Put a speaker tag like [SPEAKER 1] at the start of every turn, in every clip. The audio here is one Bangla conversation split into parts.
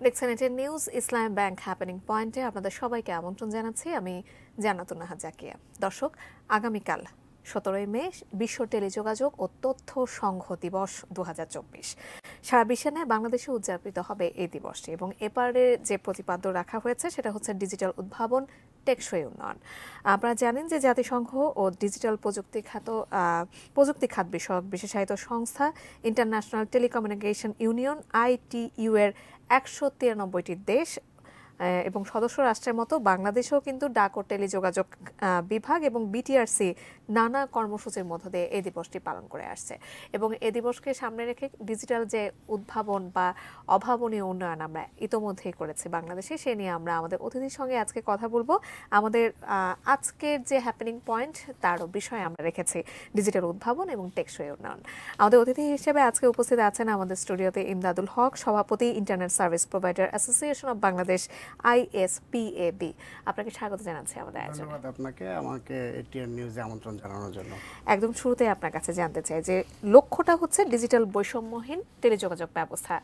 [SPEAKER 1] দেখছেন এটি নিউজ ইসলাম ব্যাংক হ্যাপেনিং পয়েন্টে আপনাদের সবাইকে আমন্ত্রণ জানাচ্ছি। আমি জান্নাতুন নাহার জাকিয়া। দর্শক, আগামীকাল 17 মে বিশ্ব টেলিযোগাযোগ ও তথ্য সংঘ দিবস 2024। সারা বিশ্বে নয় বাংলাদেশে উদযাপিত হবে এই দিবসটি এবং এবারে যে প্রতিপাদ্য রাখা হয়েছে সেটা হচ্ছে ডিজিটাল উদ্ভাবন, টেকসই উন্নয়ন। আপনারা জানেন যে জাতিসংঘ ও ডিজিটাল প্রযুক্তি খাত বিষয়ক বিশেষায়িত সংস্থা ইন্টারন্যাশনাল টেলিকমিউনিকেশন ইউনিয়ন ITU এর 193টি দেশ এবং সদস্য রাষ্ট্রের মতো বাংলাদেশেও কিন্তু ডাক ও টেলিযোগাযোগ বিভাগ এবং BTRC নানা কর্মসূচির মধ্য দিয়ে এই দিবসটি পালন করে আসছে এবং এই দিবসকে সামনে রেখে ডিজিটাল যে উদ্ভাবন বা অভাবনীয় উন্নয়ন আমরা ইতোমধ্যেই করেছি বাংলাদেশে, সে নিয়ে আমরা আমাদের অতিথির সঙ্গে আজকে কথা বলবো। আমাদের আজকের যে হ্যাপেনিং পয়েন্ট তারও বিষয়ে আমরা রেখেছি ডিজিটাল উদ্ভাবন এবং টেকসই উন্নয়ন। আমাদের অতিথি হিসেবে আজকে উপস্থিত আছেন আমাদের স্টুডিওতে ইমদাদুল হক, সভাপতি internet service provider association of Bangladesh ISPAB। আপনাকে স্বাগত জানাচ্ছি আমাদের আয়োজনে।
[SPEAKER 2] ধন্যবাদ আপনাকে আমাকে এটিএন নিউজে আমন্ত্রণ জানানোর জন্য।
[SPEAKER 1] একদম শুরুতে আপনার কাছে জানতে চাই যে লক্ষ্যটা হচ্ছে ডিজিটাল বৈষম্যহীন টেলিযোগাযোগ ব্যবস্থা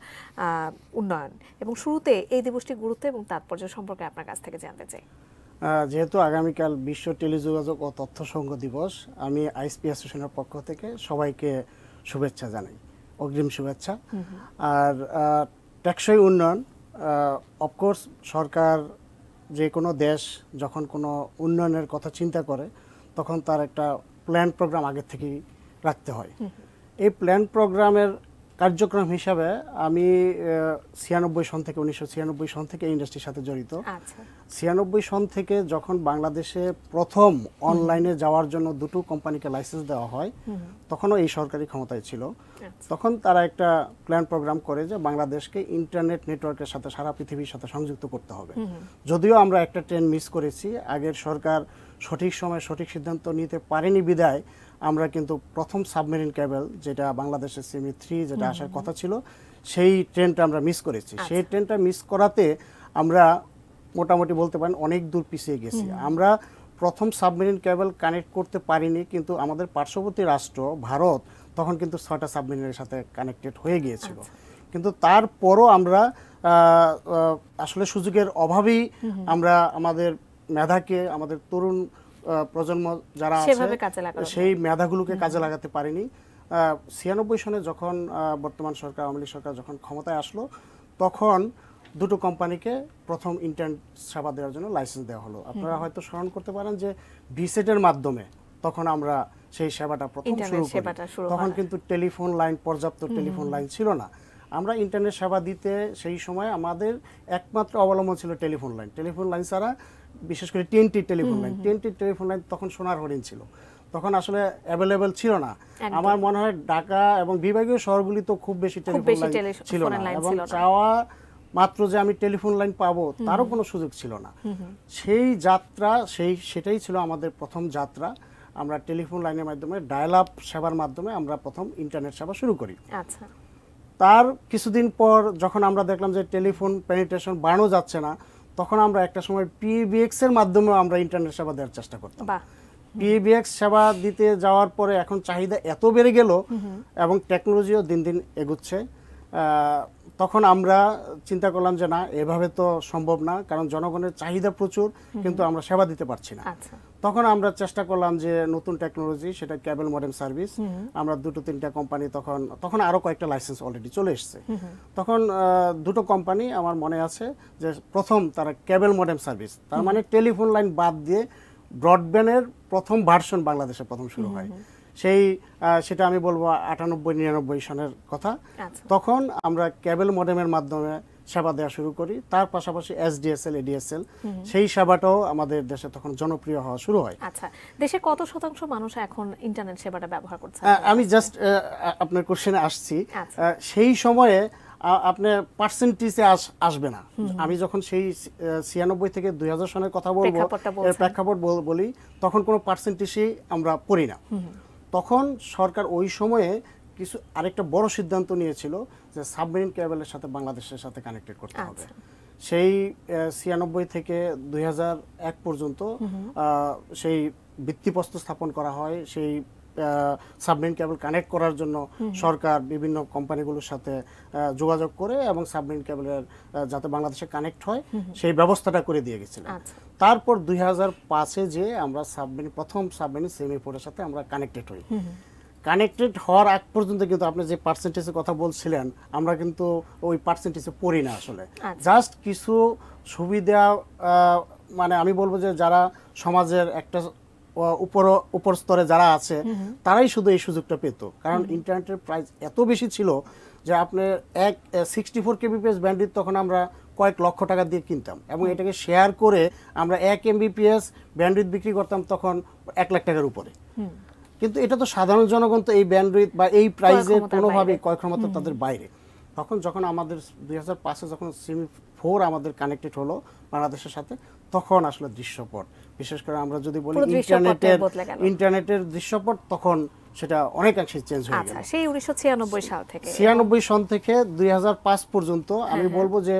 [SPEAKER 1] উন্নয়ন এবং শুরুতে এই দিবসটির গুরুত্ব এবং তাৎপর্য সম্পর্কে আপনার কাছ থেকে জানতে চাই।
[SPEAKER 2] যেহেতু আগামীকাল বিশ্ব টেলিযোগাযোগ ও তথ্য সংঘ দিবস, আমি ISP অ্যাসোসিয়েশনের পক্ষ থেকে সবাইকে শুভেচ্ছা জানাই, অগ্রিম শুভেচ্ছা। আর টেকসই উন্নয়ন, অফকোর্স সরকার যে কোনো দেশ যখন কোনো উন্নয়নের কথা চিন্তা করে তখন তার একটা প্ল্যান প্রোগ্রাম আগে থেকেই রাখতে হয়। এই প্ল্যান প্রোগ্রামের কার্যক্রম হিসাবে আমি 1996 সন থেকে এই ইন্ডাস্ট্রির সাথে জড়িত। 96 সন থেকে যখন বাংলাদেশে প্রথম অনলাইনে যাওয়ার জন্য দুটো কোম্পানিকে লাইসেন্স দেওয়া হয়, তখনও এই সরকারি ক্ষমতায় ছিল। তখন তারা একটা প্ল্যান প্রোগ্রাম করে যে বাংলাদেশকে ইন্টারনেট নেটওয়ার্কের সাথে সারা পৃথিবীর সাথে সংযুক্ত করতে হবে। যদিও আমরা একটা ট্রেন মিস করেছি, আগের সরকার সঠিক সময়ে সঠিক সিদ্ধান্ত নিতে পারেনি বিদায় আমরা কিন্তু প্রথম সাবমেরিন কেবল যেটা বাংলাদেশের CME-3 যেটা আসার কথা ছিল, সেই ট্রেনটা আমরা মিস করেছি। সেই ট্রেনটা মিস করাতে আমরা মোটামুটি বলতে পারেন অনেক দূর পিছিয়ে গেছি। আমরা প্রথম সাবমেরিন কেবল কানেক্ট করতে পারিনি, কিন্তু আমাদের পার্শ্ববর্তী রাষ্ট্র ভারত তখন কিন্তু 6টা সাবমেরিনের সাথে কানেক্টেড হয়ে গিয়েছিল। কিন্তু তারপরও আমরা আসলে সুযোগের অভাবেই আমরা আমাদের মেধাকে, আমাদের তরুণ প্রজন্ম যারা আছে সেই মেধাগুলোকে কাজে লাগাতে পারিনি। 96 সনে যখন বর্তমান সরকার, আওয়ামী লীগ সরকার যখন ক্ষমতায় আসলো, তখন দুটো কোম্পানিকে প্রথম ইন্টারনেট সেবা দেওয়ার জন্য লাইসেন্স দেওয়া হলো। আপনারা হয়তো স্মরণ করতে পারেন যে ভিসেটের মাধ্যমে তখন আমরা সেই সেবাটা প্রথম শুরু করি। তখন কিন্তু টেলিফোন লাইন, পর্যাপ্ত টেলিফোন লাইন ছিল না। আমরা ইন্টারনেট সেবা দিতে সেই সময় আমাদের একমাত্র অবলম্বন ছিল টেলিফোন লাইন। টেলিফোন লাইন ছাড়া, বিশেষ করে TNT telephone line, TNT telephone line তখন সোনার হরিণ ছিল, তখন আসলে অ্যাভেলেবেল ছিল না। আমার মনে হয় ঢাকা এবং বিভাগীয় শহরগুলি তো খুব বেশি টেলিফোন লাইন ছিল না, এবং চাওয়া মাত্র যে আমি টেলিফোন লাইন পাবো তারও কোনো সুযোগ ছিল না। সেই যাত্রা, সেটাই ছিল আমাদের প্রথম যাত্রা। আমরা টেলিফোন লাইনের মাধ্যমে, ডায়াল আপ সেবার মাধ্যমে আমরা প্রথম ইন্টারনেট সেবা শুরু করি। তার কিছুদিন পর যখন আমরা দেখলাম যে টেলিফোন পেনিট্রেশন বাড়ানো যাচ্ছে না, তখন আমরা একটা সময় PBX এর মাধ্যমে আমরা ইন্টারনেট সেবা দেওয়ার চেষ্টা করতাম। PBX সেবা দিতে যাওয়ার পরে এখন চাহিদা এত বেড়ে গেল এবং টেকনোলজিও দিন দিন এগুচ্ছে, তখন আমরা চিন্তা করলাম যে না, এভাবে তো সম্ভব না, কারণ জনগণের চাহিদা প্রচুর কিন্তু আমরা সেবা দিতে পারছি না। তখন আমরা চেষ্টা করলাম যে নতুন টেকনোলজি, সেটা কেবল মডেম সার্ভিস। আমরা 2-3টা কোম্পানি, তখন আরো কয়েকটা লাইসেন্স অলরেডি চলে এসেছে। তখন দুটো কোম্পানি আমার মনে আছে যে প্রথম তারা কেবল মডেম সার্ভিস, তার মানে টেলিফোন লাইন বাদ দিয়ে ব্রডব্যান্ডের প্রথম ভার্সন বাংলাদেশে প্রথম শুরু হয়। সেটা আমি বলবো 98-99 সনের কথা। তখন আমরা কেবল মডেমের মাধ্যমে সেবা দেওয়া শুরু করি। তার পাশাপাশি SDSL, ADSL সেই সেবাটাও আমাদের দেশে তখন জনপ্রিয় হওয়া শুরু হয়।
[SPEAKER 1] আচ্ছা, দেশে কত শতাংশ মানুষ এখন ইন্টারনেট সেবাটা ব্যবহার করছে?
[SPEAKER 2] আমি জাস্ট আপনার কোশ্চেনে আসছি। সেই সময়ে আপনার পার্সেন্টেজে আসবে না। আমি যখন সেই 96 থেকে 2000 সনের কথা বলবো, প্রেক্ষাপট বলি, তখন কোনো পার্সেন্টেজই আমরা পড়ি না। তখন সরকার ওই সময়ে আরেকটা বড় সিদ্ধান্ত নিয়েছিল যে সাবমেরিন কেবলের সাথে বাংলাদেশের সাথে কানেক্টেড করতে হবে। সেই 96 থেকে 2001 পর্যন্ত সেই ভিত্তিপ্রস্তর স্থাপন করা হয়, সেই সাবমেরিন কেবল কানেক্ট করার জন্য সরকার বিভিন্ন কোম্পানিগুলোর সাথে যোগাযোগ করে এবং সাবমেরিন কেবলের যাতে বাংলাদেশে কানেক্ট হয় সেই ব্যবস্থাটা করে দিয়ে গেছিলেন। তারপর 2005-এ যে আমরা প্রথম সাবমেরিন সেমিপোর্টের সাথে আমরা কানেক্টেড হই। কানেক্টেড হওয়ার আগ পর্যন্ত কিন্তু আপনি যে পার্সেন্টেজের কথা বলছিলেন আমরা কিন্তু ওই পার্সেন্টেজে পড়ি না আসলে। জাস্ট কিছু সুবিধা, মানে আমি বলবো যে যারা সমাজের একটা উপর স্তরে যারা আছে তারাই শুধু এই সুযোগটা পেত, কারণ ইন্টারনেটের প্রাইস এত বেশি ছিল যে আপনি 64 kbps ব্যান্ডউইথ তখন আমরা কয়েক লক্ষ টাকা দিয়ে কিনতাম এবং এটাকে শেয়ার করে আমরা 1 mbps ব্যান্ডউইথ বিক্রি করতাম তখন 1 লাখ টাকার উপরে। কিন্তু এটা তো সাধারণ জনগণ তো এই ব্যান্ডউইথ বা এই প্রাইসে কোনোভাবেই ক্রয় ক্ষমতা তাদের বাইরে। তখন যখন আমাদের 2005-এ যখন সিমি-4 আমাদের কানেক্টেড হলো বাংলাদেশের সাথে, তখন আসলে দৃশ্যপট, বিশেষ করে আমরা যদি বলি ইন্টারনেটের দৃশ্যপট, তখন সেটা অনেকাংশে চেঞ্জ হয়ে গেল।
[SPEAKER 1] সেই 1996 সাল থেকে
[SPEAKER 2] 96 সন থেকে 2005 পর্যন্ত আমি বলবো যে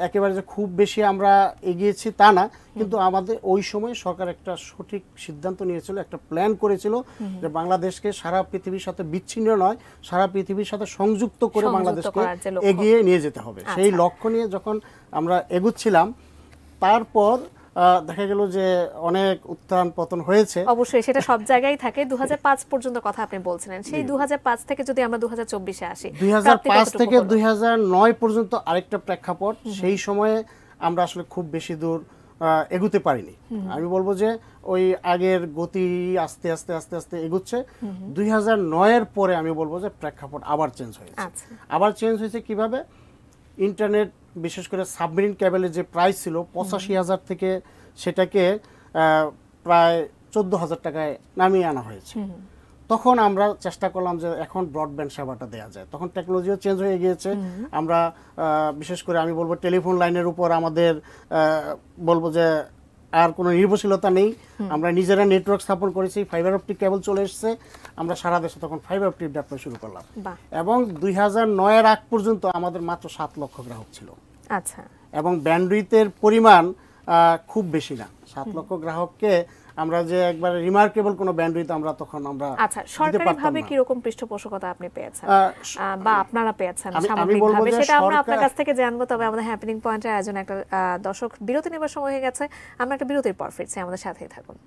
[SPEAKER 2] একেবারে যে খুব বেশি আমরা এগিয়েছি তা না, কিন্তু আমাদের ওই সময় সরকার একটা সঠিক সিদ্ধান্ত নিয়েছিল, একটা প্ল্যান করেছিল যে বাংলাদেশকে সারা পৃথিবীর সাথে বিচ্ছিন্ন নয়, সারা পৃথিবীর সাথে সংযুক্ত করে বাংলাদেশকে এগিয়ে নিয়ে যেতে হবে। সেই লক্ষ্য নিয়ে যখন আমরা এগুচ্ছিলাম, তারপর দেখা গেল যে অনেক উত্থান পতন হয়েছে।
[SPEAKER 1] অবশ্যই সেটা সব জায়গায় থাকে। 2005 পর্যন্ত কথা আপনি বলছিলেন, সেই 2005 থেকে যদি আমরা 2024-এ আসি,
[SPEAKER 2] 2005 থেকে 2009 পর্যন্ত আরেকটা প্রেক্ষাপট। সেই সময়ে আমরা আসলে খুব বেশি দূর এগুতে পারিনি। আমি বলবো যে ওই আগের গতি আস্তে আস্তে আস্তে আস্তে এগুচ্ছে। 2009-এর পরে আমি বলবো যে প্রেক্ষাপট আবার চেঞ্জ হয়েছে। আবার চেঞ্জ হয়েছে কিভাবে? ইন্টারনেট, বিশেষ করে সাবমেরিন কেবলের যে প্রাইস ছিল 85,000 থেকে সেটাকে প্রায় 14,000 টাকায় নামিয়ে আনা হয়েছে। তখন আমরা চেষ্টা করলাম যে এখন ব্রডব্যান্ড সেবাটা দেওয়া যায়। তখন টেকনোলজিও চেঞ্জ হয়ে গিয়েছে। আমরা বিশেষ করে আমি বলবো টেলিফোন লাইনের উপর আমাদের বলবো যে আর কোনো নির্ভরশীলতা নেই। আমরা নিজেরা নেটওয়ার্ক স্থাপন করেছি, ফাইবার অপটিক কেবল চলে এসেছে, আমরা সারা দেশে তখন ফাইবার অপটিক ডেপ্লয় শুরু করলাম। এবং 2009-এর আগ পর্যন্ত আমাদের মাত্র 7 লক্ষ গ্রাহক ছিল।
[SPEAKER 1] আচ্ছা।
[SPEAKER 2] এবং ব্যান্ডউইথের পরিমাণ খুব বেশি না। 7 লক্ষ গ্রাহককে আমরা যে একবার রিমার্কেবল কোনো ব্যান্ডউইথ আমরা তখন আমরা
[SPEAKER 1] আচ্ছা, সরকারিভাবে কি রকম পৃষ্ঠপোষকতা আপনি পেয়েছেন বা আপনারা পেয়েছেন সামগ্রিকভাবে, সেটা আমরা আপনার কাছ থেকে জানবো। তবে আমাদের হ্যাপেনিং পয়েন্টের আয়োজনে একটা দর্শক বিরতি নেবার সময় হয়ে গেছে। আমরা একটা বিরতির পর ফিরছি, আমাদের সাথেই থাকুন।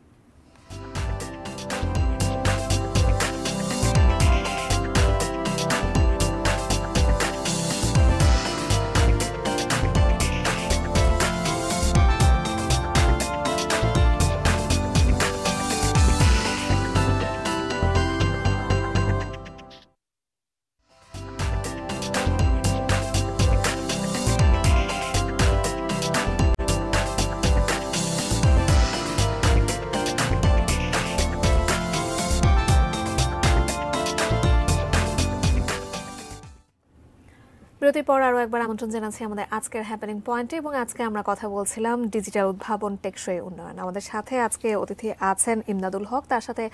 [SPEAKER 1] বিরতির পর আরও একবার আমন্ত্রণ জানাচ্ছি আমাদের আজকের হ্যাপেনিং পয়েন্টে, এবং আজকে আমরা কথা বলছিলাম ডিজিটাল উদ্ভাবন, টেকসই উন্নয়ন। আমাদের সাথে আজকে অতিথি আছেন ইমদাদুল হক। তার সাথে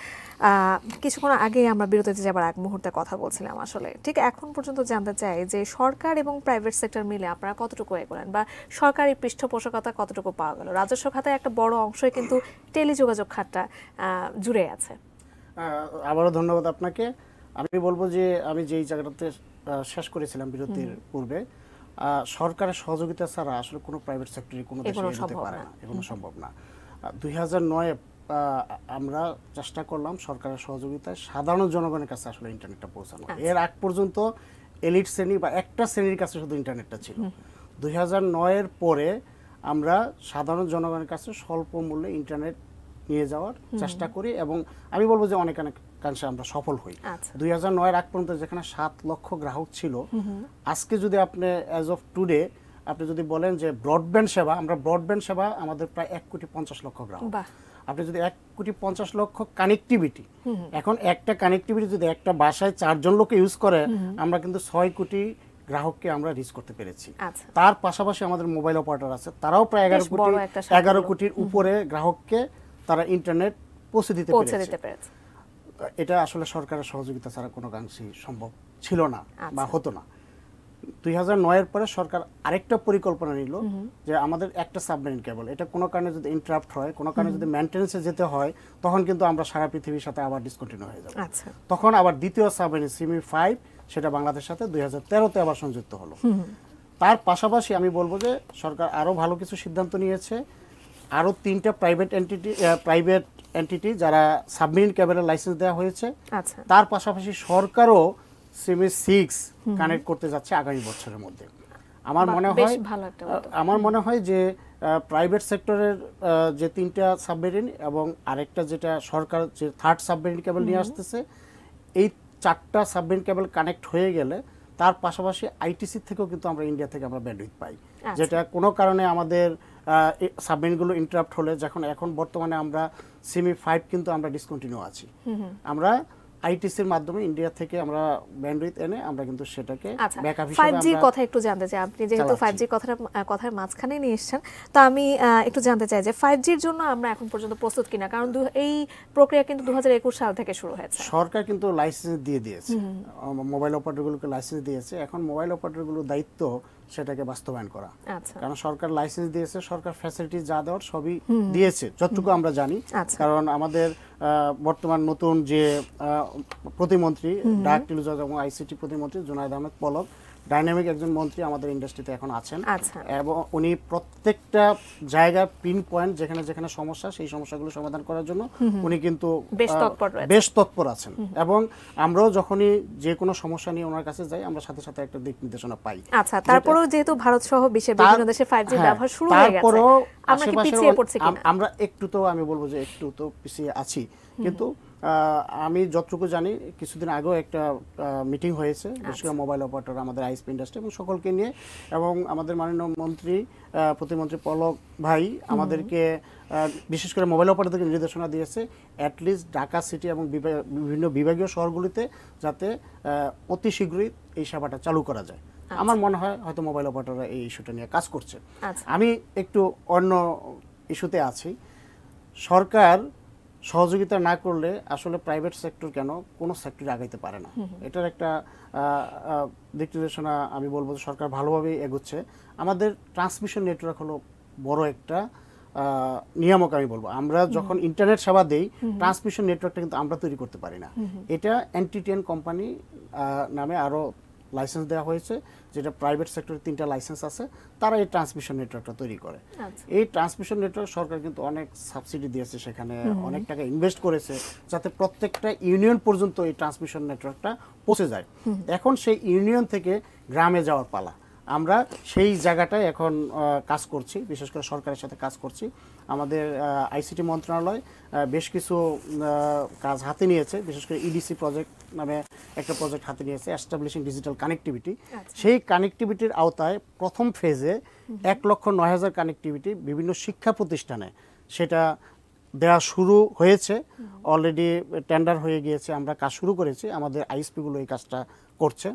[SPEAKER 1] কিছুক্ষণ আগে আমরা বিরতিতে যাবার আগ মুহূর্তে কথা বলছিলাম। আসলে ঠিক এখন পর্যন্ত জানতে চাই যে সরকার এবং প্রাইভেট সেক্টর মিলে আপনারা কতটুকু এগোলেন বা সরকারি পৃষ্ঠপোষকতা কতটুকু পাওয়া গেল? রাজস্ব খাতে একটা বড় অংশই কিন্তু টেলিযোগাযোগ খাতটা জুড়ে আছে।
[SPEAKER 2] আবারও ধন্যবাদ আপনাকে। আমি বলবো যে আমি যেই জায়গাটাতে শেষ করেছিলাম বিরতির পূর্বে, সরকারের সহযোগিতা ছাড়া আসলে কোনো প্রাইভেট সেক্টরে কোনো দেশে এগোতে পারে না, এগুলো সম্ভব না। 2009-এ আমরা চেষ্টা করলাম সরকারের সহযোগিতায় সাধারণ জনগণের কাছে আসলে ইন্টারনেটটা পৌঁছানো। এর আগ পর্যন্ত এলিট শ্রেণী বা একটা শ্রেণীর কাছে শুধু ইন্টারনেটটা ছিল। 2009-এর পরে আমরা সাধারণ জনগণের কাছে স্বল্প মূল্যে ইন্টারনেট নিয়ে যাওয়ার চেষ্টা করি এবং আমি বলবো যে অনেকাংশে আমরা সফল হই। 2009-এর আগ পর্যন্ত যেখানে 7 লক্ষ গ্রাহক ছিল, আজকে যদি আপনি অ্যাজ অফ টুডে আপনি যদি বলেন যে ব্রডব্যান্ড সেবা, আমরা ব্রডব্যান্ড সেবা আমাদের প্রায় 1,50,00,000 গ্রাহক। আপনি যদি 1,50,00,000 কানেক্টিভিটি, এখন একটা কানেক্টিভিটি যদি একটা বাসায় 4 জন লোকে ইউজ করে, আমরা কিন্তু 6 কোটি গ্রাহককে আমরা রিচ করতে পেরেছি। তার পাশাপাশি আমাদের মোবাইল অপারেটর আছে, তারাও প্রায় 11 কোটির উপরে গ্রাহককে তারা ইন্টারনেট পৌঁছে দিতে পেরেছে। এটা আসলে সরকারের সহযোগিতা ছাড়া কোনো অংশে সম্ভব ছিল না বা হতো না। 2009-এর পরে সরকার আরেকটা পরিকল্পনা নিল যে আমাদের একটা সাবমেরিন কেবল, এটা কোনো কারণে যদি ইন্টারাপ্ট হয়, কোনো কারণে যদি মেইনটেনেন্সে যেতে হয়, তখন কিন্তু আমরা সারা পৃথিবীর সাথে আবার ডিসকন্টিনিউ হয়ে যাব। তখন আবার দ্বিতীয় সাবমেরিন সিমি 5 সেটা বাংলাদেশের সাথে 2013-তে আবার সংযুক্ত হলো। তার পাশাপাশি আমি বলবো যে সরকার আরো ভালো কিছু সিদ্ধান্ত নিয়েছে। আরো 3টা প্রাইভেট এন্টিটি যারা সাবমেরিন কেবলের লাইসেন্স দেওয়া হয়েছে। তার পাশাপাশি সরকারও সিমি 6 কানেক্ট করতে যাচ্ছে আগামী বছরের মধ্যে। আমার মনে হয় যে প্রাইভেট সেক্টরের যে 3টা সাবমেরিন এবং আরেকটা যেটা সরকার যে 3rd সাবমেরিন কেবল নিয়ে আসতেছে, এই 4টা সাবমেরিন কেবল কানেক্ট হয়ে গেলে তার পাশাপাশি আইটিসি থেকেও কিন্তু আমরা ইন্ডিয়া থেকে আমরা ব্যান্ডউইথ পাই, যেটা কোনো কারণে আমাদের সাবমেরিনগুলো ইন্টারাপ্ট হলে, এখন বর্তমানে আমরা সিমি 5 কিন্তু আমরা ডিসকন্টিনিউ আছি, আমরা আইটিসির মাধ্যমে ইন্ডিয়া থেকে আমরা ব্যান্ডউইথ এনে আমরা কিন্তু সেটাকে ব্যাকআপ হিসেবে
[SPEAKER 1] 5G কথা একটু জানতে চাই। আপনি যেহেতু 5G কথার মাঝখানে নিয়ে এসেছেন, তো আমি একটু জানতে চাই যে 5Gর জন্য আমরা এখন পর্যন্ত প্রস্তুত কিনা, কারণ এই প্রক্রিয়া কিন্তু 2021 সাল থেকে শুরু হয়েছে।
[SPEAKER 2] সরকার কিন্তু লাইসেন্স দিয়ে দিয়েছে, মোবাইল অপারেটরগুলোকে লাইসেন্স দিয়েছে। এখন মোবাইল অপারেটরগুলোর দায়িত্ব সেটাকে বাস্তবায়ন করা, কারণ সরকার লাইসেন্স দিয়েছে, সরকার ফ্যাসিলিটি যা দেওয়ার সবই দিয়েছে যতটুকু আমরা জানি। কারণ আমাদের বর্তমান নতুন যে প্রতিমন্ত্রী, ডাক টেলিযোগাযোগ এবং আইসিটি প্রতিমন্ত্রী জুনায়েদ আহমেদ পলক, ডাইনামিক একজন মন্ত্রী আমাদের ইন্ডাস্ট্রিতে এখন আছেন, এবং উনি প্রত্যেকটা জায়গায় পিন পয়েন্ট যেখানে যেখানে সমস্যা, সেই সমস্যাগুলো সমাধান করার জন্য উনি কিন্তু বেশ তৎপর আছেন। এবং আমরাও যখনই যে কোনো সমস্যা নিয়ে ওনার কাছে যাই, আমরা সাথে সাথে একটা দিক নির্দেশনা পাই।
[SPEAKER 1] তারপরেও যেহেতু ভারত সহ বিশ্বের বিভিন্ন দেশে 5G ব্যবহার শুরু হয়ে গেছে, আমরা কি পিছিয়ে পড়ছি কিনা?
[SPEAKER 2] আমরা একটু তো, আমি বলবো যে একটু তো পিছিয়ে আছি, কিন্তু আমি যতটুকু জানি কিছুদিন আগেও একটা মিটিং হয়েছে, বিশেষ করে মোবাইল অপারেটর, আমাদের আইএসপি ইন্ডাস্ট্রি এবং সকলকে নিয়ে, এবং আমাদের মাননীয় মন্ত্রী প্রতিমন্ত্রী পলক ভাই আমাদেরকে বিশেষ করে মোবাইল অপারেটরকে নির্দেশনা দিয়েছে অ্যাটলিস্ট ঢাকা সিটি এবং বিভিন্ন বিভাগীয় শহরগুলিতে যাতে অতি শীঘ্রই এই সেবাটা চালু করা যায়। আমার মনে হয় হয়তো মোবাইল অপারেটররা এই ইস্যুটা নিয়ে কাজ করছে। আমি একটু অন্য ইস্যুতে আছি। সরকার সহযোগিতা না করলে আসলে প্রাইভেট সেক্টর কেন কোনো সেক্টরে আগাইতে পারে না, এটার একটা দিক নির্দেশনা আমি বলবো সরকার ভালোভাবেই এগোচ্ছে। আমাদের ট্রান্সমিশন নেটওয়ার্ক হলো বড় একটা নিয়ামক। আমি বলবো আমরা যখন ইন্টারনেট সেবা দেই, ট্রান্সমিশন নেটওয়ার্কটা কিন্তু আমরা তৈরি করতে পারি না, এটা এনটিটিএন কোম্পানি নামে আরো লাইসেন্স দেওয়া হয়েছে, যেটা প্রাইভেট সেক্টরে 3টা লাইসেন্স আছে, তারা এই ট্রান্সমিশন নেটওয়ার্কটা তৈরি করে। এই ট্রান্সমিশন নেটওয়ার্ক সরকার কিন্তু অনেক সাবসিডি দিয়েছে, সেখানে অনেক টাকা ইনভেস্ট করেছে যাতে প্রত্যেকটা ইউনিয়ন পর্যন্ত এই ট্রান্সমিশন নেটওয়ার্কটা পৌঁছে যায়। এখন সেই ইউনিয়ন থেকে গ্রামে যাওয়ার পালা, আমরা সেই জায়গাটায় এখন কাজ করছি, বিশেষ করে সরকারের সাথে কাজ করছি। আমাদের আইসিটি মন্ত্রণালয় বেশ কিছু কাজ হাতে নিয়েছে, বিশেষ করে ইডিসি প্রজেক্ট নামে একটা প্রজেক্ট হাতে নিয়েছে, এস্টাবলিশিং ডিজিটাল কানেক্টিভিটি। সেই কানেক্টিভিটির আওতায় প্রথম ফেজে 1,09,000 কানেক্টিভিটি বিভিন্ন শিক্ষা প্রতিষ্ঠানে সেটা দেওয়া শুরু হয়েছে, অলরেডি টেন্ডার হয়ে গিয়েছে, আমরা কাজ শুরু করেছি, আমাদের আইএসপিগুলো এই কাজটা করছে।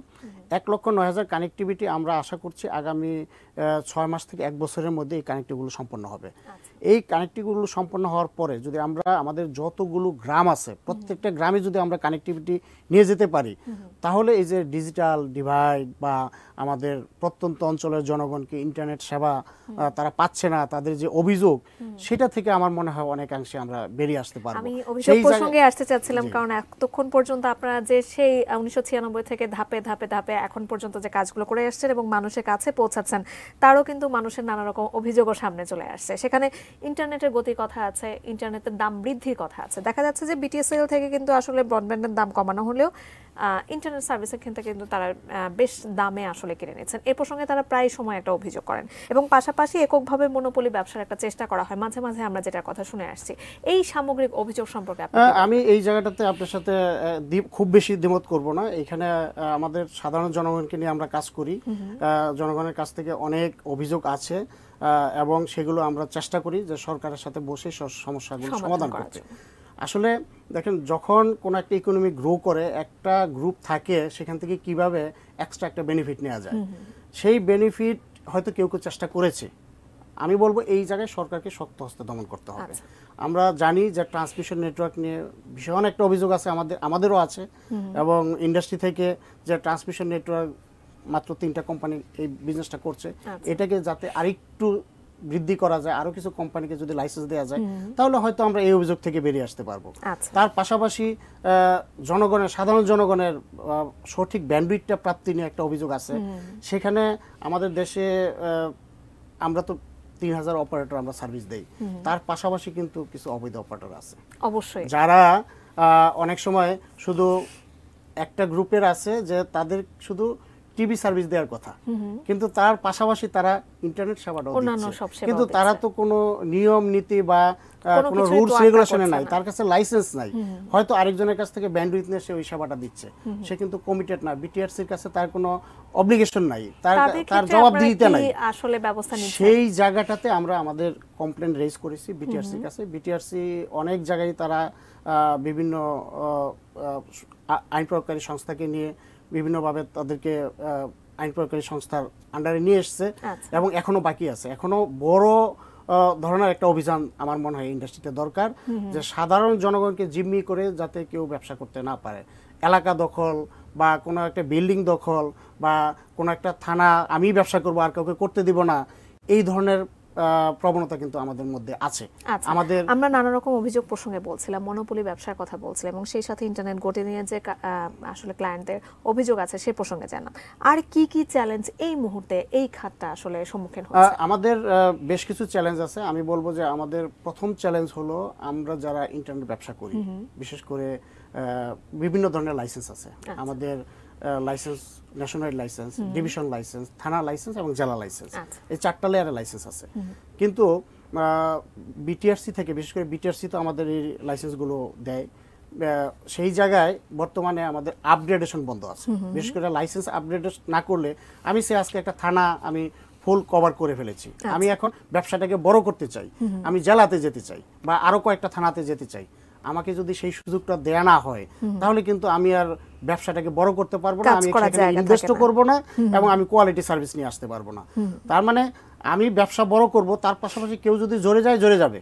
[SPEAKER 2] 1,09,000 কানেক্টিভিটি আমরা আশা করছি আগামী 6 মাস থেকে 1 বছরের মধ্যে এই কানেক্টিভিটিগুলো সম্পন্ন হবে। এই কানেক্টিভিটিগুলো সম্পন্ন হওয়ার পরে যদি আমরা আমাদের যতগুলো গ্রাম আছে প্রত্যেকটা গ্রামে যদি আমরা কানেক্টিভিটি নিয়ে যেতে পারি, তাহলে এই যে ডিজিটাল ডিভাইড বা আমাদের প্রত্যন্ত অঞ্চলের জনগণকে ইন্টারনেট সেবা তারা পাচ্ছে না, তাদের যে অভিযোগ, সেটা থেকে আমার মনে হয় অনেকাংশে আমরা বেরিয়ে আসতে পারবো।
[SPEAKER 1] আমি অভিযোগ প্রসঙ্গে আসতে চাচ্ছিলাম, কারণ এতক্ষণ পর্যন্ত আপনারা যে সেই 1996 থেকে ধাপে ধাপে ধাপে এখন পর্যন্ত যে কাজগুলো করে আসছেন এবং মানুষের কাছে পৌঁছাচ্ছেন, তারও কিন্তু মানুষের নানা রকম অভিযোগও সামনে চলে আসছে। সেখানে ইন্টারনেটের গতির কথা আছে, ইন্টারনেটের দাম বৃদ্ধির কথা আছে। দেখা যাচ্ছে যে বিটিএসএল থেকে কিন্তু আসলে ব্রডব্যান্ডের দাম কমানো হলেও ইন্টারনেট সার্ভিসের ক্ষেত্রে কিন্তু তারা বেশ দামে আসলে কিনে নিচ্ছেন। এই প্রসঙ্গে তারা প্রায় সময় একটা অভিযোগ করেন, এবং পাশাপাশি এককভাবে মনোপলি ব্যবসার একটা চেষ্টা করা হয় মাঝে মাঝে, আমরা যেটার কথা শুনে আসছি। এই সামগ্রিক অভিযোগ সম্পর্কে
[SPEAKER 2] আমি এই জায়গাটাতে আপনার সাথে খুব বেশি দ্বিমত করব না। এখানে আমাদের সাধারণ জনগণকে নিয়ে আমরা কাজ করি, জনগণের কাছ থেকে অনেক অভিযোগ আছে এবং সেগুলো আমরা চেষ্টা করি যে সরকারের সাথে বসে সমস্যাগুলো সমাধান করতে। আসলে দেখেন, যখন কোনো একটা ইকোনমি গ্রো করে, একটা গ্রুপ থাকে, সেখান থেকে কিভাবে এক্সট্রা একটা বেনিফিট নেওয়া যায়, সেই বেনিফিট হয়তো কেউ কেউ চেষ্টা করেছে। আমি বলবো এই জায়গায় সরকারকে শক্ত হস্তে দমন করতে হবে। আমরা জানি যে ট্রান্সমিশন নেটওয়ার্ক নিয়ে ভীষণ একটা অভিযোগ আছে, আমাদেরও আছে, এবং ইন্ডাস্ট্রি থেকে যে ট্রান্সমিশন নেটওয়ার্ক মাত্র 3টা কোম্পানি এই বিজনেসটা করছে, এটাকে যাতে আরেকটু বৃদ্ধি করা যায়, আরো কিছু কোম্পানিকে যদি লাইসেন্স দেওয়া যায়, তাহলে হয়তো আমরা এই অভিযোগ থেকে বেরিয়ে আসতে পারবো। তার পাশাপাশি সাধারণ জনগণের সঠিক ব্যান্ডউইথটা প্রাপ্তি নিয়ে একটা অভিযোগ আছে। সেখানে আমাদের দেশে আমরা তো 3000 অপারেটর আমরা সার্ভিস দেই, তার পাশাপাশি কিন্তু কিছু অবৈধ অপারেটর আছে
[SPEAKER 1] অবশ্যই,
[SPEAKER 2] যারা অনেক সময় শুধু একটা গ্রুপের আছে যে তাদের শুধু টিভি সার্ভিস দেওয়ার কথা, কিন্তু তার পাশাপাশি তারা ইন্টারনেট সেবাটাও দিচ্ছে, কিন্তু তারা তো কোনো নিয়ম নীতি বা কোনো রুলস রেগুলেশনে নাই, তার কাছে লাইসেন্স নাই, হয়তো আরেকজনের কাছ থেকে ব্যান্ডউইথ নিয়ে সে ওই সেবাটা দিচ্ছে, সে কিন্তু কমিটেড না, বিটিআরসির কাছে তার কোনো অব্লিগেশন নাই, তার জবাবদিহিতা নাই।
[SPEAKER 1] আসলে ব্যবস্থা নিচ্ছে
[SPEAKER 2] সেই জায়গাটাতে আমরা আমাদের কমপ্লেইন রেজ করেছি বিটিআরসির কাছে। বিটিআরসি অনেক জায়গায় তারা বিভিন্ন আইন প্রয়োগকারী সংস্থাকে নিয়ে বিভিন্নভাবে তাদেরকে আইন প্রয়োগকারী সংস্থার আন্ডারে নিয়ে এসছে, এবং এখনো বাকি আছে। এখনো বড় ধরনের একটা অভিযান আমার মনে হয় ইন্ডাস্ট্রিতে দরকার, যে সাধারণ জনগণকে জিম্মি করে যাতে কেউ ব্যবসা করতে না পারে। এলাকা দখল বা কোনো একটা বিল্ডিং দখল বা কোনো একটা থানা আমি ব্যবসা করবো আর কাউকে করতে দিব না, এই ধরনের প্রবণতা কিন্তু আমাদের মধ্যে আছে।
[SPEAKER 1] আমরা নানা রকম অভিযোগ প্রসঙ্গে বলছিলাম, মনোপলি ব্যবসার কথা বলছিলাম, এবং সেই সাথে ইন্টারনেট গতি নিয়ে যে আসলে ক্লায়েন্টদের অভিযোগ আছে সে প্রসঙ্গে জানাম। আর কি কি চ্যালেঞ্জ এই মুহূর্তে এই খাতটা আসলে সম্মুখীন হচ্ছে?
[SPEAKER 2] আমাদের বেশ কিছু চ্যালেঞ্জ আছে। আমি বলবো যে আমাদের প্রথম চ্যালেঞ্জ হলো, আমরা যারা ইন্টারনেট ব্যবসা করি, বিশেষ করে বিভিন্ন ধরনের লাইসেন্স আছে আমাদের, licence, national licence, division licence, থানা লাইসেন্স এবং জেলা লাইসেন্স, এই 4টা লেয়ারের লাইসেন্স আছে। কিন্তু বিটিআরসি থেকে, বিশেষ করে বিটিআরসি তো আমাদের এই লাইসেন্সগুলো দেয়, সেই জায়গায় বর্তমানে আমাদের আপগ্রেডেশন বন্ধ আছে। বিশেষ করে লাইসেন্স আপগ্রেড না করলে, আমি আজকে একটা থানা আমি ফুল কভার করে ফেলেছি, আমি এখন ব্যবসাটাকে বড় করতে চাই, আমি জেলাতে যেতে চাই বা আরো কয়েকটা থানাতে যেতে চাই, আমাকে যদি সেই সুযোগটা দেয়া না হয়, তাহলে কিন্তু আমি আর ব্যবসাটাকে বড় করতে পারবো না, আমি সেখানে ইনভেস্ট করব না, এবং আমি কোয়ালিটি সার্ভিস নিয়ে আসতে পারবো না। তার মানে আমি ব্যবসা বড় করব, তার পাশাপাশি কেউ যদি জোরে যায় জোরে যাবে,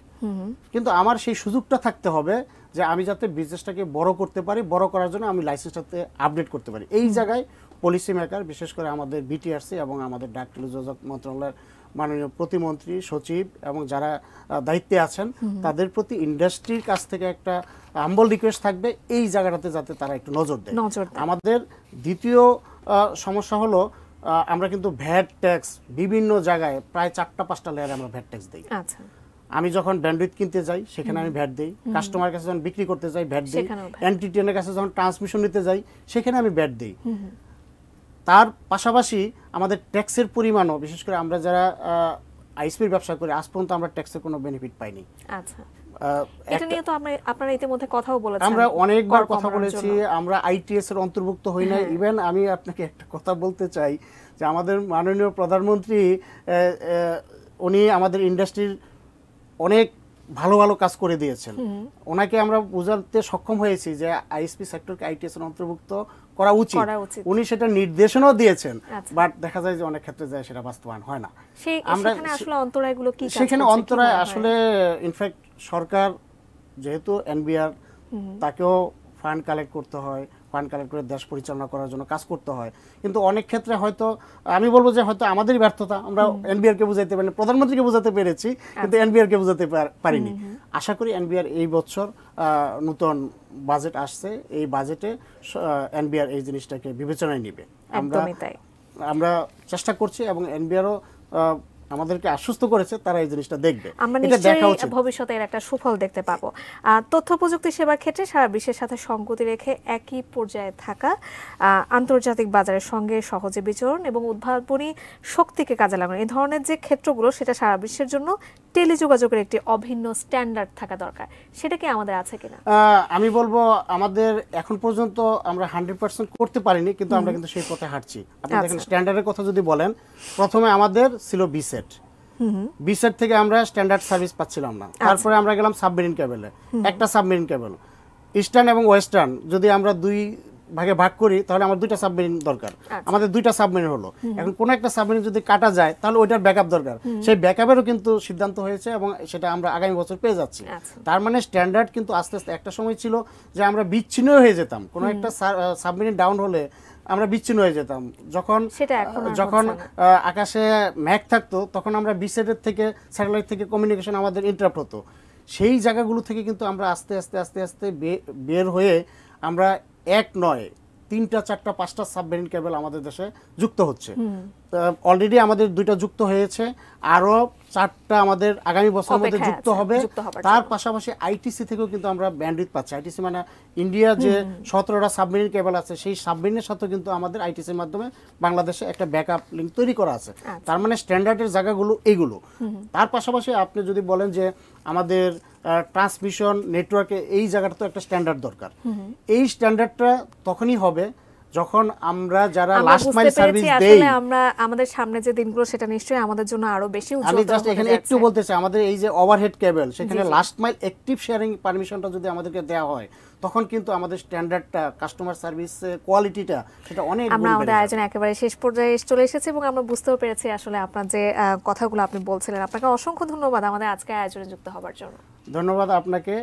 [SPEAKER 2] কিন্তু আমার সেই সুযোগটা থাকতে হবে যে আমি যাতে বিজনেসটাকে বড় করতে পারি, বড় করার জন্য আমি লাইসেন্সটাতে আপডেট করতে পারি। এই জায়গায় পলিসি মেকার, বিশেষ করে আমাদের বিটিআরসি এবং আমাদের ডাক টেলিযোগাযোগ মন্ত্রণালয়ের মাননীয় প্রতিমন্ত্রী, সচিব এবং যারা দায়িত্বে আছেন, তাদের প্রতি ইন্ডাস্ট্রির কাছ থেকে একটা হাম্বল রিকোয়েস্ট থাকবে এই জায়গাটাতে যাতে তারা একটু নজর দেয়। আমাদের দ্বিতীয় সমস্যা হলো, আমরা কিন্তু ভ্যাট ট্যাক্স বিভিন্ন জায়গায় প্রায় 4টা-5টা লেয়ারে আমরা ভ্যাট ট্যাক্স দিই। আমি যখন ব্যান্ডউইথ কিনতে যাই সেখানে আমি ভ্যাট দিই, কাস্টমার কাছে যখন বিক্রি করতে যাই ভ্যাট দিই, এনটিটিএনের কাছে যখন ট্রান্সমিশন নিতে যাই সেখানে আমি ভ্যাট দিই। তার পাশাপাশি আমাদের ট্যাক্সের পরিমাণও, বিশেষ করে আমরা যারা আইএসপির ব্যবসা করি, আজ পর্যন্ত আমরা ট্যাক্সের কোনো বেনিফিট পাইনি।
[SPEAKER 1] আচ্ছা, এটা নিয়ে তো আপনারা ইতিমধ্যে কথাও বলেছেন,
[SPEAKER 2] আমরা অনেকবার কথা বলেছি, আমরা আইটিএস এর অন্তর্ভুক্ত হই না। ইভেন আমি আপনাকে একটা কথা বলতে চাই যে আমাদের মাননীয় প্রধানমন্ত্রী, উনি আমাদের ইন্ডাস্ট্রির অনেক ভালো ভালো কাজ করে দিয়েছেন, ওনাকে আমরা বোঝাতে সক্ষম হয়েছি যে আইএসপি সেক্টরকে আইটিএস এর অন্তর্ভুক্ত করা উচিত। উনি সেটা নির্দেশনাও দিয়েছেন, বাট দেখা যায় যে অনেক ক্ষেত্রে যায় সেটা বাস্তবায়ন হয় না।
[SPEAKER 1] আমরা আসলে অন্তরায়গুলো কি,
[SPEAKER 2] সেখানে অন্তরায় আসলে ইনফ্যাক্ট সরকার যেহেতু এনবিআর, তাকেও ফান্ড কালেক্ট করতে হয়, ফান্ড কালেক্ট করে দেশ পরিচালনা করার জন্য কাজ করতে হয়, কিন্তু অনেক ক্ষেত্রে হয়তো আমি বলবো যে হয়তো আমাদেরই ব্যর্থতা, আমরা এনবিআর কে বুঝাইতে পারিনি, প্রধানমন্ত্রীকে বুঝাতে পেরেছি কিন্তু এনবিআর কে বুঝাতে পারিনি। আশা করি এনবিআর এই বছর নতুন বাজেট আসছে, এই বাজেটে এনবিআর এই জিনিসটাকে বিবেচনায় নিবে। আমরা চেষ্টা করছি এবং এনবিআরও আমাদেরকে আশ্বস্ত করেছে তারা এই জিনিসটা দেখবে।
[SPEAKER 1] এটা দেখা উচিত, ভবিষ্যতে এর একটা সুফল দেখতে পাবো। তথ্য প্রযুক্তি সেবার ক্ষেত্রে সারা বিশ্বের সাথে সংগতি রেখে একই পর্যায়ে থাকা, আন্তর্জাতিক বাজারের সঙ্গে সহজে বিচরণ এবং উদ্ভাবনী শক্তিকে কাজে লাগানো, এই ধরনের যে ক্ষেত্রগুলো, সেটা সারা বিশ্বের জন্য টেলিযোগাযোগের একটি অভিন্ন স্ট্যান্ডার্ড থাকা দরকার। সেটা কি আমাদের আছে কিনা?
[SPEAKER 2] আমি বলবো আমাদের এখন পর্যন্ত আমরা 100% করতে পারিনি, কিন্তু আমরা কিন্তু সেই পথে হাঁটছি। আপনি দেখেন স্ট্যান্ডার্ডের কথা যদি বলেন, প্রথমে আমাদের ছিল বিসেট, বিসেট থেকে আমরা স্ট্যান্ডার্ড সার্ভিস পাচ্ছিলাম না, তারপরে আমরা গেলাম সাবমেরিন কেবলে, একটা সাবমেরিন কেবল, ইস্টার্ন এবং ওয়েস্টার্ন যদি আমরা দুই ভাগে ভাগ করি তাহলে আমার 2টা সাবমেরিন দরকার, আমাদের 2টা সাবমেরিন হলো। এখন কোন একটা সাবমেরিন যদি কাটা যায় তাহলে ওইটার ব্যাকআপ দরকার, সেই ব্যাকআপেরও কিন্তু সিদ্ধান্ত হয়েছে এবং সেটা আমরা আগামী বছর পেয়ে যাচ্ছি। তার মানে স্ট্যান্ডার্ড কিন্তু আস্তে আস্তে, একটা সময় ছিল যে আমরা বিচ্ছিন্ন হয়ে যেতাম, কোন একটা সাবমেরিন ডাউন হলে আমরা বিচ্ছিন্ন হয়ে যেতাম। যখন আকাশে মেঘ থাকতো তখন আমরা বিসেটের থেকে স্যাটেলাইট থেকে কমিউনিকেশন আমাদের ইন্টারাপ্ট হতো। সেই জায়গাগুলো থেকে কিন্তু আমরা আস্তে আস্তে আস্তে আস্তে বের হয়ে আমরা 1 নয় 3টা 4টা 5টা সাবমেরিন কেবল আমাদের দেশে যুক্ত হচ্ছে। অলরেডি আমাদের 2টা যুক্ত হয়েছে, আরো 4টা আমাদের আগামী বছরের মধ্যে যুক্ত হবে। তার পাশাপাশি আইটিসি থেকেও কিন্তু আমরা ব্যান্ডউইথ পাচ্ছি। আইটিসি মানে ইন্ডিয়া যে 17টা সাবমেরিন কেবল আছে, সেই সাবমেরিনের সাথে কিন্তু আমাদের আইটিসির মাধ্যমে বাংলাদেশে একটা ব্যাকআপ লিংক তৈরি করা আছে। তার মানে স্ট্যান্ডার্ডের জায়গাগুলো এইগুলো। তার পাশাপাশি আপনি যদি বলেন যে আমাদের ট্রান্সমিশন নেটওয়ার্কে এই জায়গাটা তো একটা স্ট্যান্ডার্ড দরকার। এই স্ট্যান্ডার্ডটা তখনই হবে যখন আমরা যারা লাস্ট মাইল সার্ভিস দেই,
[SPEAKER 1] আমরা আমাদের সামনে যে দিনগুলো সেটা নিশ্চয়ই আমাদের জন্য আরো বেশি উজ্জ্বল হবে।
[SPEAKER 2] আমি জাস্ট এখানে একটু বলতে চাই, আমাদের এই যে ওভারহেড কেবল, সেখানে লাস্ট মাইল অ্যাক্টিভ শেয়ারিং পারমিশনটা যদি আমাদেরকে দেওয়া হয়, তখন কিন্তু আমাদের স্ট্যান্ডার্ডটা, কাস্টমার সার্ভিসের কোয়ালিটিটা সেটা অনেক।
[SPEAKER 1] আমরা আমাদের আয়োজন একেবারে শেষ পর্যায়ে চলে এসেছি এবং আমরা বুঝতেও পেরেছি আসলে আপনার যে কথাগুলো আপনি বলছিলেন। আপনাকে অসংখ্য ধন্যবাদ আমাদের আজকে আয়োজনে যুক্ত হবার জন্য।
[SPEAKER 2] ধন্যবাদ আপনাকে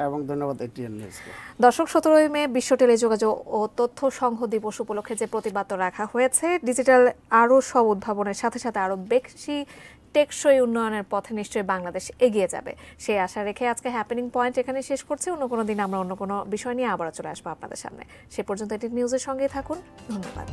[SPEAKER 2] এবং ধন্যবাদ এটিএন নিউজকে।
[SPEAKER 1] দর্শক, 17 মে বিশ্ব টেলিযোগাযোগ ও তথ্য সংঘ দিবস উপলক্ষে যে প্রতিবাদ রাখা হয়েছে, ডিজিটাল আরও সব উদ্ভাবনের সাথে সাথে আরও বেশি টেকসই উন্নয়নের পথে নিশ্চয়ই বাংলাদেশ এগিয়ে যাবে, সেই আশা রেখে আজকে হ্যাপেনিং পয়েন্ট এখানে শেষ করছি। অন্য কোনো দিন আমরা অন্য কোনো বিষয় নিয়ে আবার চলে আসবো আপনাদের সামনে। সে পর্যন্ত এটি নিউজের সঙ্গেই থাকুন। ধন্যবাদ।